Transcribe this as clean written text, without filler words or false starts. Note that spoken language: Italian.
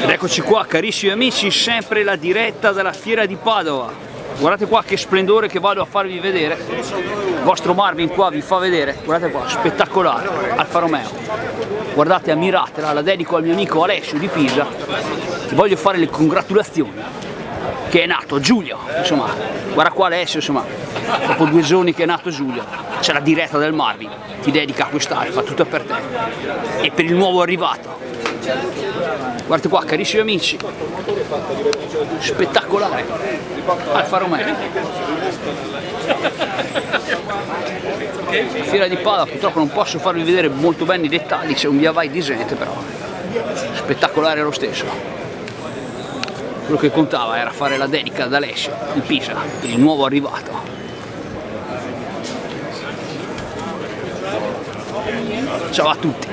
Ed eccoci qua, carissimi amici, sempre la diretta dalla fiera di Padova. Guardate qua che splendore che vado a farvi vedere. Il vostro Marvin qua vi fa vedere, guardate qua, spettacolare, Alfa Romeo. Guardate, ammiratela, la dedico al mio amico Alessio di Pisa. Ti voglio fare le congratulazioni, che è nato Giulio, insomma, guarda qua Alessio, insomma, dopo 2 giorni che è nato Giulio, c'è la diretta del Marvin, ti dedica a quest'Alfa, tutto per te e per il nuovo arrivato. Guardate qua, carissimi amici, spettacolare, Alfa Romeo. La fiera di Padova, purtroppo non posso farvi vedere molto bene i dettagli, c'è un via vai di gente, però spettacolare lo stesso. Quello che contava era fare la dedica ad Alessio di Pisa, il nuovo arrivato. Ciao a tutti.